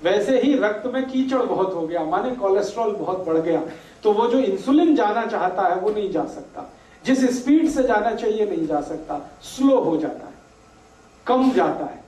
वैसे ही रक्त में कीचड़ बहुत हो गया, माने कोलेस्ट्रॉल बहुत बढ़ गया, तो वो जो इंसुलिन जाना चाहता है वो नहीं जा सकता, जिस स्पीड से जाना चाहिए नहीं जा सकता, स्लो हो जाता है, कम जाता है।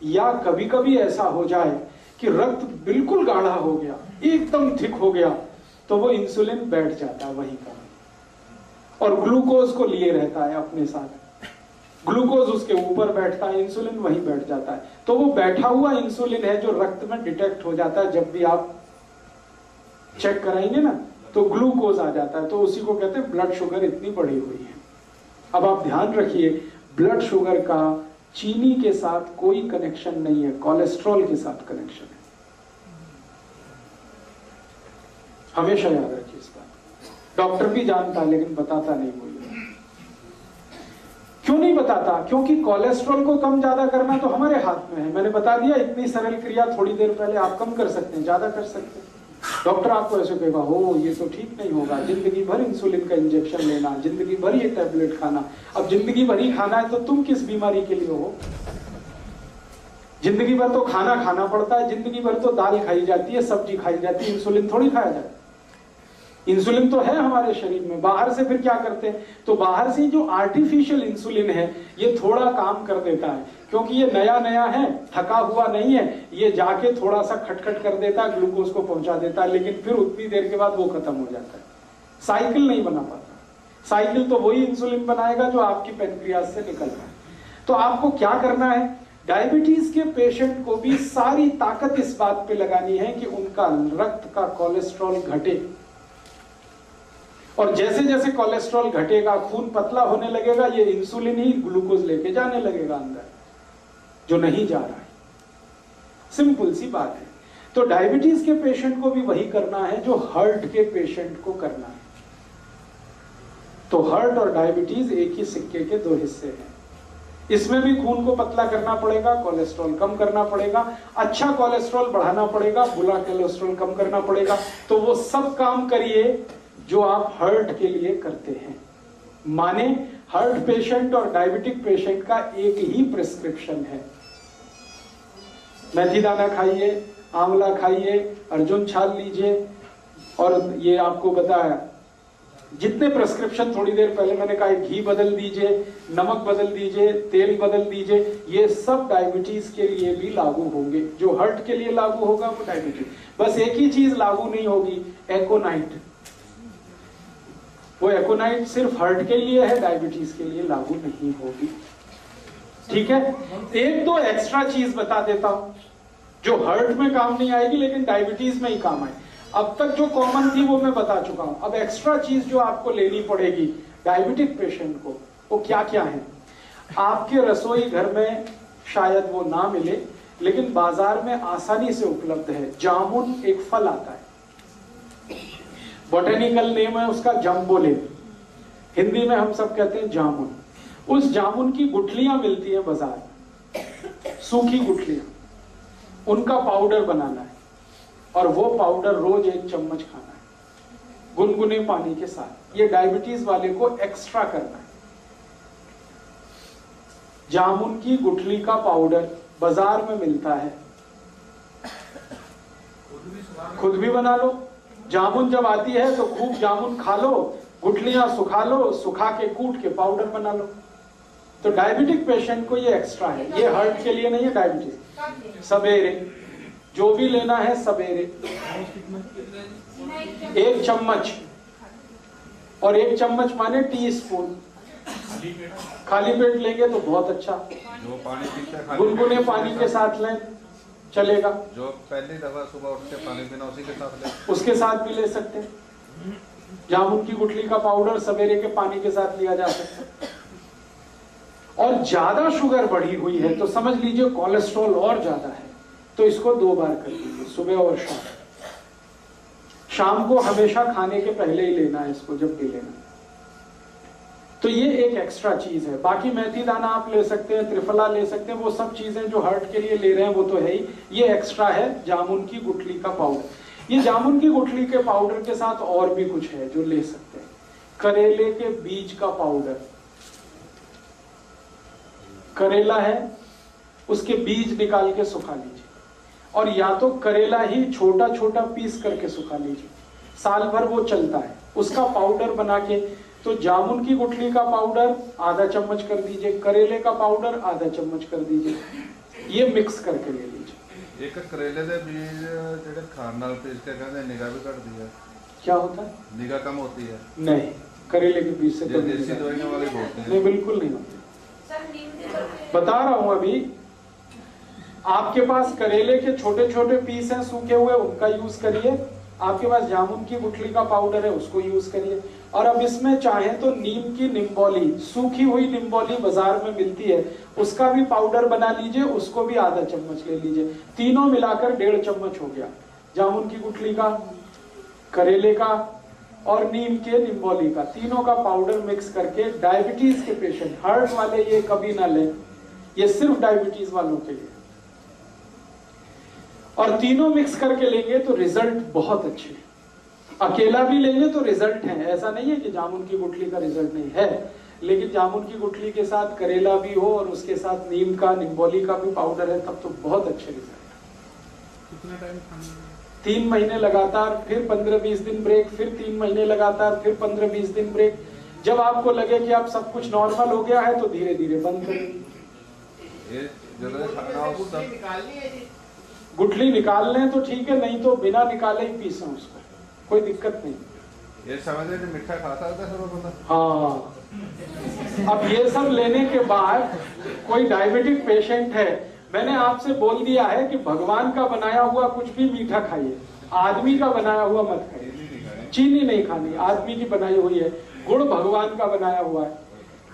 या कभी कभी ऐसा हो जाए कि रक्त बिल्कुल गाढ़ा हो गया, एकदम थिक हो गया, तो वो इंसुलिन बैठ जाता है वहीं पर और ग्लूकोज को लिए रहता है अपने साथ, ग्लूकोज उसके ऊपर बैठता है, इंसुलिन वहीं बैठ जाता है। तो वो बैठा हुआ इंसुलिन है जो रक्त में डिटेक्ट हो जाता है, जब भी आप चेक कराएंगे ना तो ग्लूकोज आ जाता है, तो उसी को कहते हैं ब्लड शुगर इतनी बढ़ी हुई है। अब आप ध्यान रखिए, ब्लड शुगर का चीनी के साथ कोई कनेक्शन नहीं है, कोलेस्ट्रॉल के साथ कनेक्शन है, हमेशा याद रखिए इस बात। डॉक्टर भी जानता है लेकिन बताता नहीं कोई। क्यों नहीं बताता? क्योंकि कोलेस्ट्रॉल को कम ज्यादा करना तो हमारे हाथ में है। मैंने बता दिया, इतनी सरल क्रिया थोड़ी देर पहले, आप कम कर सकते हैं, ज्यादा कर सकते हैं। डॉक्टर आपको ऐसे कहेगा, हो ये तो ठीक नहीं होगा, जिंदगी भर इंसुलिन का इंजेक्शन लेना, जिंदगी भर ये टैबलेट खाना। अब जिंदगी भर ही खाना है तो तुम किस बीमारी के लिए हो? जिंदगी भर तो खाना खाना पड़ता है, जिंदगी भर तो दाल खाई जाती है, सब्जी खाई जाती है, इंसुलिन थोड़ी खाया जाता है। इंसुलिन तो है हमारे शरीर में, बाहर से फिर क्या करते हैं? तो बाहर से जो आर्टिफिशियल इंसुलिन है ये थोड़ा काम कर देता है, क्योंकि ये नया नया है, थका हुआ नहीं है, ये जाके थोड़ा सा खटखट कर देता है, ग्लूकोज को पहुंचा देता है, लेकिन फिर उतनी देर के बाद वो खत्म हो जाता है। साइकिल नहीं बना पाता। साइकिल तो वही इंसुलिन बनाएगा जो आपकी पेनक्रियास से निकल रहा है। तो आपको क्या करना है? डायबिटीज के पेशेंट को भी सारी ताकत इस बात पे लगानी है कि उनका रक्त का कोलेस्ट्रॉल घटे, और जैसे जैसे कोलेस्ट्रॉल घटेगा, खून पतला होने लगेगा, ये इंसुलिन ही ग्लूकोज लेके जाने लगेगा अंदर, जो नहीं जा रहा है। सिंपल सी बात है। तो डायबिटीज के पेशेंट को भी वही करना है जो हार्ट के पेशेंट को करना है। तो हार्ट और डायबिटीज एक ही सिक्के के दो हिस्से हैं। इसमें भी खून को पतला करना पड़ेगा, कोलेस्ट्रॉल कम करना पड़ेगा, अच्छा कोलेस्ट्रॉल बढ़ाना पड़ेगा, बुरा कोलेस्ट्रॉल कम करना पड़ेगा। तो वो सब काम करिए जो आप हार्ट के लिए करते हैं। माने हार्ट पेशेंट और डायबिटिक पेशेंट का एक ही प्रिस्क्रिप्शन है, मेथी दाना खाइए, आंवला खाइए, अर्जुन छाल लीजिए, और ये आपको बताया जितने प्रिस्क्रिप्शन थोड़ी देर पहले मैंने कहा, घी बदल दीजिए, नमक बदल दीजिए, तेल बदल दीजिए, ये सब डायबिटीज के लिए भी लागू होंगे। जो हार्ट के लिए लागू होगा वो डायबिटीज। बस एक ही चीज लागू नहीं होगी, एकोनाइट। वो एकोनाइट सिर्फ हार्ट के लिए है, डायबिटीज के लिए लागू नहीं होगी। ठीक है? एक दो एक्स्ट्रा चीज बता देता हूं जो हार्ट में काम नहीं आएगी लेकिन डायबिटीज में ही काम आए। अब तक जो कॉमन थी वो मैं बता चुका हूं। अब एक्स्ट्रा चीज जो आपको लेनी पड़ेगी डायबिटिक पेशेंट को, वो क्या क्या है? आपके रसोई घर में शायद वो ना मिले, लेकिन बाजार में आसानी से उपलब्ध है। जामुन एक फल आता है, बोटेनिकल नेम है उसका जम्बोलेन, हिंदी में हम सब कहते हैं जामुन। उस जामुन की गुठलियां मिलती है बाजार में, सूखी गुठलियां, उनका पाउडर बनाना है, और वो पाउडर रोज 1 चम्मच खाना है गुनगुने पानी के साथ। ये डायबिटीज वाले को एक्स्ट्रा करना है। जामुन की गुठली का पाउडर बाजार में मिलता है, खुद भी बना लो। जामुन जब आती है तो खूब जामुन खा लो, गुठलियां सुखा लो, सुखा के कूट के पाउडर बना लो। तो डायबिटिक पेशेंट को ये एक्स्ट्रा है, ये हार्ट के लिए नहीं है। डायबिटीज सवेरे जो भी लेना है, सवेरे 1 चम्मच, और 1 चम्मच माने टीस्पून। खाली पेट लेंगे तो बहुत अच्छा, गुनगुने पानी के साथ लें चलेगा। जो पहली दफा सुबह उठ के पानी पीना उसी के साथ ले, उसके साथ भी ले सकते हैं। जामुन की गुठली का पाउडर सवेरे के पानी के साथ लिया जा सकता है। और ज्यादा शुगर बढ़ी हुई है तो समझ लीजिए कोलेस्ट्रॉल और ज्यादा है, तो इसको 2 बार कर लीजिए, सुबह और शाम। शाम को हमेशा खाने के पहले ही लेना है इसको, जब भी लेना। तो ये एक एक्स्ट्रा चीज है। बाकी मेथी दाना आप ले सकते हैं, त्रिफला ले सकते हैं, वो सब चीजें जो हार्ट के लिए ले रहे हैं वो तो है ही। ये एक्स्ट्रा है जामुन की गुठली का पाउडर। ये जामुन की गुठली के पाउडर के साथ और भी कुछ है जो ले सकते हैं। करेले के बीज का पाउडर, करेला है उसके बीज निकाल के सुखा लीजिए, और या तो करेला ही छोटा छोटा पीस करके सुखा लीजिए, साल भर वो चलता है, उसका पाउडर बना के। तो जामुन की गुठली का पाउडर आधा चम्मच कर दीजिए, करेले का पाउडर आधा चम्मच कर दीजिए, ये मिक्स करके ले लीजिए। एक करेले दे बीज जेडे खान नाल पीस के कहंदे निगाह भी घटदी है, क्या होता है? निगाह कम होती है? नहीं, करेले के बीज से जो देसी दवाइयों वाले बोलते हैं। नहीं, बिल्कुल नहीं होती। बता रहा हूं अभी, आपके पास करेले के छोटे छोटे पीस हैं सूखे हुए, उनका यूज करिए। आपके पास जामुन की गुठली का पाउडर है, उसको यूज करिए। और अब इसमें चाहे तो नीम की निम्बोली, सूखी हुई निम्बोली बाजार में मिलती है, उसका भी पाउडर बना लीजिए, उसको भी आधा चम्मच ले लीजिए। तीनों मिलाकर 1.5 चम्मच हो गया, जामुन की गुठली का, करेले का और नीम के निम्बोली का, तीनों का पाउडर मिक्स करके डायबिटीज के पेशेंट, हार्ट वाले ये कभी ना लें, ये सिर्फ डायबिटीज वालों के लिए। और तीनों मिक्स करके लेंगे तो रिजल्ट बहुत अच्छे हैं। अकेला भी लेंगे तो रिजल्ट है, ऐसा नहीं है कि जामुन की गुठली का रिजल्ट नहीं है, लेकिन जामुन की गुठली के साथ करेला भी हो और उसके साथ नीम का, निम्बोली का भी पाउडर है, तब तो बहुत अच्छे रिजल्ट। कितना टाइम खाना? 3 महीने लगातार, फिर 15-20 दिन ब्रेक, फिर 3 महीने लगातार, फिर 15-20 दिन ब्रेक। जब आपको लगे कि आप सब कुछ नॉर्मल हो गया है तो धीरे धीरे बंद करें। ये जब खाना उस सब गुठली निकाल लें तो ठीक है, नहीं तो बिना निकाले ही पीसें उसको, कोई दिक्कत नहीं। ये समझ कि मीठा खा सकता है सब बंदा? हाँ, अब ये सब लेने के बाद कोई डायबिटिक पेशेंट है, मैंने आपसे बोल दिया है कि भगवान का बनाया हुआ कुछ भी मीठा खाइए, आदमी का बनाया हुआ मत खाइए। चीनी नहीं खानी, आदमी की बनाई हुई है। गुड़ भगवान का बनाया हुआ है।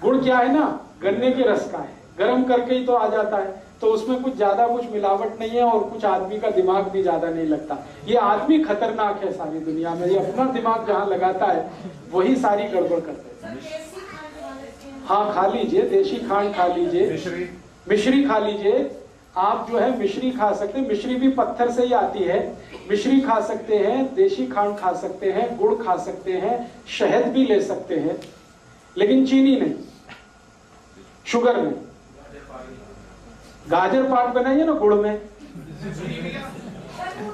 गुड़ क्या है ना, गन्ने के रस का है, गर्म करके ही तो आ जाता है, तो उसमें कुछ ज्यादा कुछ मिलावट नहीं है और कुछ आदमी का दिमाग भी ज्यादा नहीं लगता। ये आदमी खतरनाक है सारी दुनिया में, ये अपना दिमाग जहाँ लगाता है वही सारी गड़बड़ करते हैं। हाँ, खा लीजिए, देशी खांड खा लीजिए, मिश्री खा लीजिए। आप जो है मिश्री खा सकते हैं, मिश्री भी पत्थर से ही आती है। मिश्री खा सकते हैं, देशी खांड खा सकते हैं, गुड़ खा सकते हैं, शहद भी ले सकते हैं, लेकिन चीनी नहीं, शुगर नहीं। गाजर पाक बनाइए ना गुड़ में,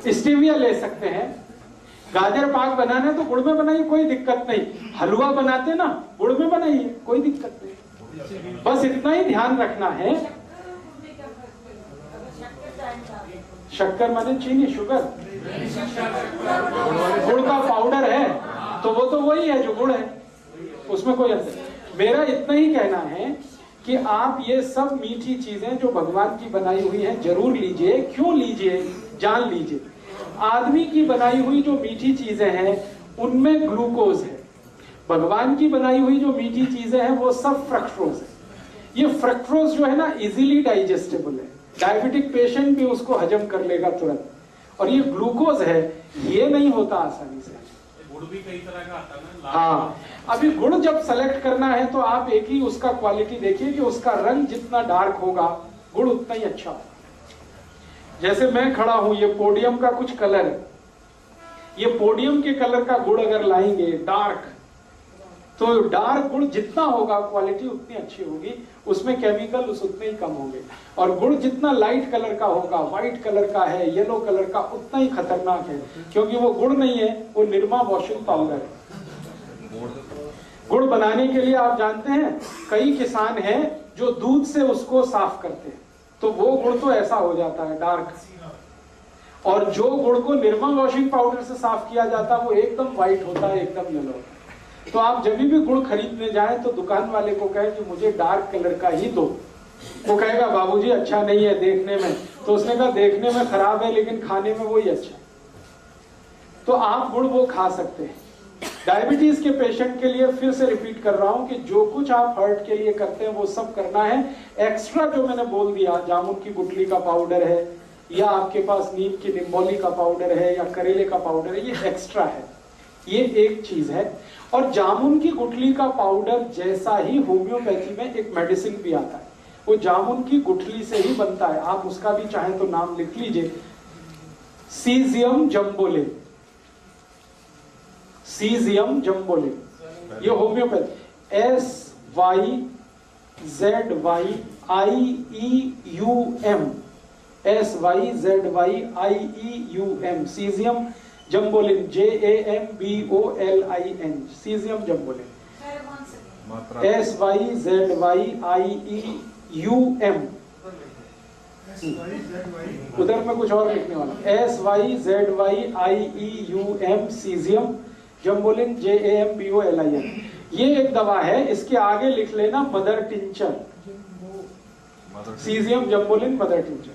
स्टीविया ले सकते हैं। गाजर पाक बनाना है तो गुड़ में बनाइए, कोई दिक्कत नहीं। हलवा बनाते ना, गुड़ में बनाइए, कोई दिक्कत नहीं। बस इतना ही ध्यान रखना है। शक्कर माने चीनी, शुगर, गुड़ का पाउडर है तो वो तो वही है जो गुड़ है, उसमें कोई अंतर नहीं। मेरा इतना ही कहना है कि आप ये सब मीठी चीजें जो भगवान की बनाई हुई हैं जरूर लीजिए। क्यों लीजिए, जान लीजिए। आदमी की बनाई हुई जो मीठी चीजें हैं उनमें ग्लूकोज है, भगवान की बनाई हुई जो मीठी चीजें हैं वो सब फ्रक्टोज है। ये फ्रक्टोज जो है ना इजीली डाइजेस्टेबल है, डायबिटिक पेशेंट भी उसको हजम कर लेगा तुरंत। और ये ग्लूकोज है, ये नहीं होता आसानी से। गुड़ भी कई तरह का आता है ना। हाँ, अभी गुड़ जब सेलेक्ट करना है तो आप एक ही उसका क्वालिटी देखिए कि उसका रंग जितना डार्क होगा गुड़ उतना ही अच्छा होगा। जैसे मैं खड़ा हूं, ये पोडियम का कुछ कलर है, ये पोडियम के कलर का गुड़ अगर लाएंगे डार्क, तो डार्क गुड़ जितना होगा क्वालिटी उतनी अच्छी होगी, उसमें केमिकल उतने ही कम होंगे। और गुड़ जितना लाइट कलर का होगा, व्हाइट कलर का है, येलो कलर का, उतना ही खतरनाक है, क्योंकि वो गुड़ नहीं है, वो निरमा वॉशिंग पाउडर है। गुड़ बनाने के लिए आप जानते हैं कई किसान हैं जो दूध से उसको साफ करते हैं, तो वो गुड़ तो ऐसा हो जाता है डार्क। और जो गुड़ को निरमा वॉशिंग पाउडर से साफ किया जाता है वो एकदम व्हाइट होता है, एकदम येलो होता है। तो आप जब भी गुड़ खरीदने जाएं तो दुकान वाले को कहें कि मुझे डार्क कलर का ही दो। वो कहेगा बाबूजी अच्छा नहीं है देखने में, तो उसने कहा देखने में खराब है लेकिन खाने में वही अच्छा है। तो आप गुड़ वो खा सकते हैं। डायबिटीज के पेशेंट के लिए फिर से रिपीट कर रहा हूं कि जो कुछ आप हार्ट के लिए करते हैं वो सब करना है। एक्स्ट्रा जो मैंने बोल दिया, जामुन की गुठली का पाउडर है, या आपके पास नीम की निम्बोली का पाउडर है, या करेले का पाउडर है, ये एक्स्ट्रा है, ये एक चीज है। और जामुन की गुठली का पाउडर जैसा ही होम्योपैथी में एक मेडिसिन भी आता है, वो जामुन की गुठली से ही बनता है। आप उसका भी चाहें तो नाम लिख लीजिए, सीजियम जम्बोले, सीजियम जम्बोले। ये homeopathy, SYZYIEUM, SYZYIEUM, syzygium jambolanum, JAMBOLIN, syzygium jambolanum, मात्रा SYZYIEUM, उधर में कुछ और लिखने वाला, SYZYIEUM, सीजियम जम्बोलिन, JAMBOLIN। ये एक दवा है, इसके आगे लिख लेना mother tincture, syzygium jambolanum mother tincture.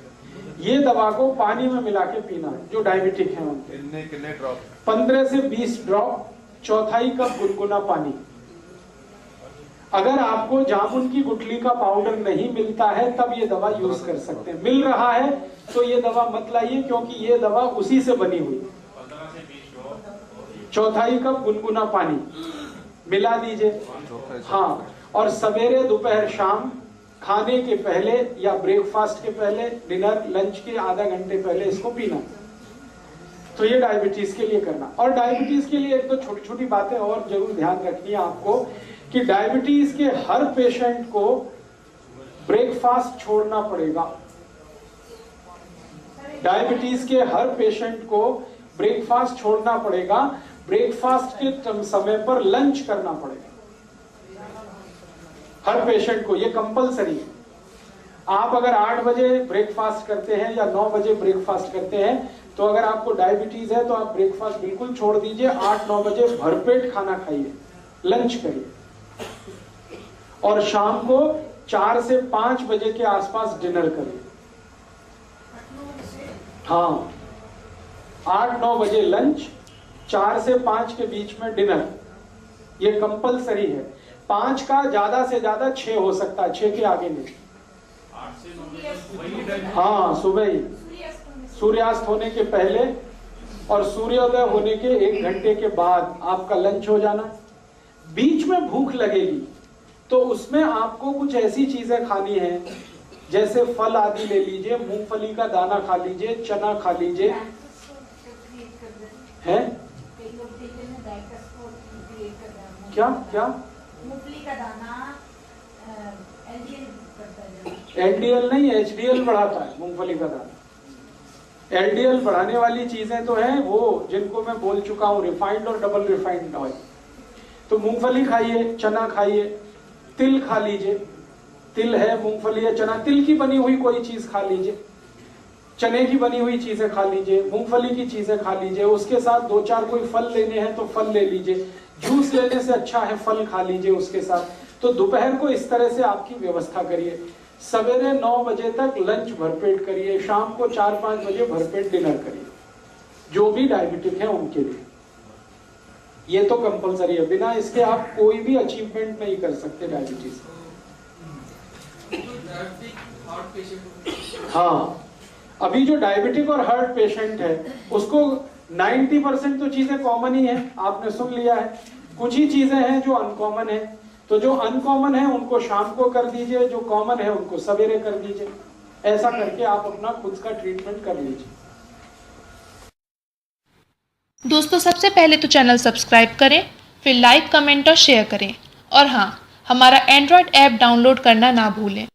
ये दवा को पानी में मिला के पीना है जो डायबिटिक है उनके। कितने ड्रॉप? 15 से 20 ड्रॉप, चौथाई कप गुनगुना पानी। अगर आपको जामुन की गुठली का पाउडर नहीं मिलता है तब ये दवा यूज कर सकते हैं। मिल रहा है तो ये दवा मत लाइए, क्योंकि ये दवा उसी से बनी हुई। 15 से 20 ड्रॉप, चौथाई कप गुनगुना पानी मिला दीजिए। हाँ, और सवेरे दोपहर शाम खाने के पहले या ब्रेकफास्ट के पहले, डिनर लंच के आधा घंटे पहले इसको पीना। तो ये डायबिटीज के लिए करना। और डायबिटीज के लिए एक तो छोटी छोटी बातें और जरूर ध्यान रखनी है आपको कि डायबिटीज के हर पेशेंट को ब्रेकफास्ट छोड़ना पड़ेगा। डायबिटीज के हर पेशेंट को ब्रेकफास्ट छोड़ना पड़ेगा। ब्रेकफास्ट के समय पर लंच करना पड़ेगा हर पेशेंट को, ये कंपलसरी है। आप अगर 8 बजे ब्रेकफास्ट करते हैं या 9 बजे ब्रेकफास्ट करते हैं, तो अगर आपको डायबिटीज है तो आप ब्रेकफास्ट बिल्कुल छोड़ दीजिए। 8-9 बजे भरपेट खाना खाइए, लंच करिए, और शाम को 4 से 5 बजे के आसपास डिनर करिए। हाँ, 8-9 बजे लंच, 4 से 5 के बीच में डिनर, ये कंपलसरी है। 5 का ज्यादा से ज्यादा 6 हो सकता है, 6 के आगे नहीं। 8 से 9 बजे वही टाइम। हाँ, सुबह ही, सूर्यास्त होने के पहले और सूर्योदय होने के 1 घंटे के बाद आपका लंच हो जाना। बीच में भूख लगेगी तो उसमें आपको कुछ ऐसी चीजें खानी है, जैसे फल आदि ले लीजिए, मूंगफली का दाना खा लीजिए, चना खा लीजिए, है क्या क्या मूंगफली का दाना एलडीएल नहीं, एचडीएल बढ़ाता है मूंगफली का दाना। एलडीएल बढ़ाने वाली चीजें तो हैं वो जिनको मैं बोल चुका हूं, रिफाइंड और डबल रिफाइंड ऑयल। तो मूंगफली खाइए, चना खाइए, तिल खा लीजिए, तिल है, मूंगफली है, चना, तिल की बनी हुई कोई चीज खा लीजिए, चने की बनी हुई चीजें खा लीजिए, मूंगफली की चीजें खा लीजिए। उसके साथ 2-4 कोई फल लेने हैं तो फल ले लीजिए, जूस लेने से अच्छा है फल खा लीजिए उसके साथ। तो दोपहर को इस तरह से आपकी व्यवस्था करिए। सवेरे 9 बजे तक लंच भरपेट करिए, शाम को 4-5 बजे भरपेट डिनर करिए, जो भी डायबिटिक है उनके लिए। ये तो कंपलसरी है, बिना इसके आप कोई भी अचीवमेंट नहीं कर सकते डायबिटीज। हाँ, अभी जो डायबिटिक और हार्ट पेशेंट है उसको 90% तो चीजें कॉमन ही है, आपने सुन लिया है। कुछ ही चीजें हैं जो अनकॉमन है, तो जो अनकॉमन है उनको शाम को कर दीजिए, जो कॉमन है उनको सवेरे कर दीजिए। ऐसा करके आप अपना खुद का ट्रीटमेंट कर लीजिए। दोस्तों, सबसे पहले तो चैनल सब्सक्राइब करें, फिर लाइक, कमेंट और शेयर करें। और हाँ, हमारा एंड्रॉयड ऐप डाउनलोड करना ना भूलें।